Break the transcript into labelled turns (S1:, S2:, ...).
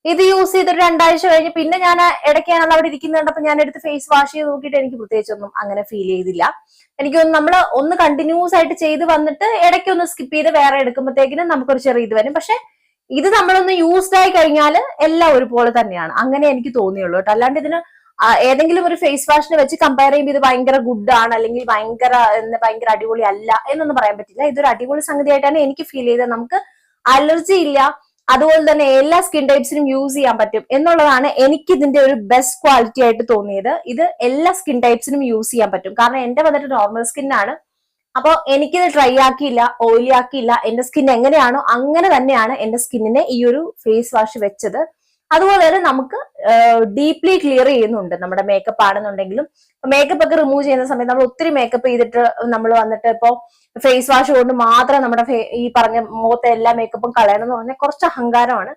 S1: ഇത് യൂസ് ചെയ്തിട്ട് 2 ആഴ്ച കഴിഞ്ഞ് പിന്നെ ഞാൻ ഇടയ്ക്ക് ഞാൻ അവിടെ ഇരിക്കുന്നുണ്ടപ്പോ ഞാൻ എടുത്ത് ഫേസ് വാഷ് ചെയ്ത് നോക്കിയിട്ട് എനിക്ക് പ്രത്യേകിച്ചൊന്നും അങ്ങനെ ഫീൽ ചെയ്തില്ല. എനിക്ക് നമ്മൾ ഒന്ന് കണ്ടിന്യൂസ് ആയിട്ട് ചെയ്ത് വന്നിട്ട് ഇടയ്ക്ക് ഒന്ന് സ്കിപ്പ് ചെയ്ത് വേറെ എടുക്കുമ്പോഴത്തേക്കിനും നമുക്കൊരു ചെറിയ ഇത് വരും. പക്ഷെ ഇത് നമ്മളൊന്ന് യൂസ്ഡ് ആയി കഴിഞ്ഞാൽ എല്ലാം ഒരുപോലെ തന്നെയാണ്, അങ്ങനെ എനിക്ക് തോന്നിയുള്ളൂ കേട്ടോ. അല്ലാണ്ട് ഇതിന് ഏതെങ്കിലും ഒരു ഫേസ് വാഷിനെ വെച്ച് കമ്പയർ ചെയ്യുമ്പോൾ ഇത് ഭയങ്കര ഗുഡ് ആണ് അല്ലെങ്കിൽ ഭയങ്കര അടിപൊളി അല്ല എന്നൊന്നും പറയാൻ പറ്റില്ല. ഇതൊരു അടിപൊളി സംഗതിയായിട്ടാണ് എനിക്ക് ഫീൽ ചെയ്തത്. നമുക്ക് അലർജി ഇല്ല, അതുപോലെ തന്നെ എല്ലാ സ്കിൻ ടൈപ്സിനും യൂസ് ചെയ്യാൻ പറ്റും എന്നുള്ളതാണ് എനിക്ക് ഇതിന്റെ ഒരു ബെസ്റ്റ് ക്വാളിറ്റി ആയിട്ട് തോന്നിയത്. ഇത് എല്ലാ സ്കിൻ ടൈപ്സിനും യൂസ് ചെയ്യാൻ പറ്റും. കാരണം എന്റെ വന്നിട്ട് നോർമൽ സ്കിന്നാണ്. അപ്പൊ എനിക്കിത് ഡ്രൈ ആക്കിയില്ല, ഓയിലി ആക്കിയില്ല. എന്റെ സ്കിൻ എങ്ങനെയാണോ അങ്ങനെ തന്നെയാണ് എന്റെ സ്കിന്നിനെ ഈ ഒരു ഫേസ് വാഷ് വെച്ചത്. അതുപോലെ തന്നെ നമുക്ക് ഡീപ്ലി ക്ലിയർ ചെയ്യുന്നുണ്ട്. നമ്മുടെ മേക്കപ്പ് ആണെന്നുണ്ടെങ്കിലും മേക്കപ്പ് ഒക്കെ റിമൂവ് ചെയ്യുന്ന സമയത്ത് നമ്മൾ ഒത്തിരി മേക്കപ്പ് ചെയ്തിട്ട് നമ്മൾ വന്നിട്ട് ഇപ്പോ ഫേസ് വാഷ് കൊണ്ട് മാത്രം നമ്മുടെ ഈ പറഞ്ഞ മുഖത്തെ എല്ലാ മേക്കപ്പും കളയണം എന്ന് പറഞ്ഞാൽ കുറച്ച് അഹങ്കാരമാണ്.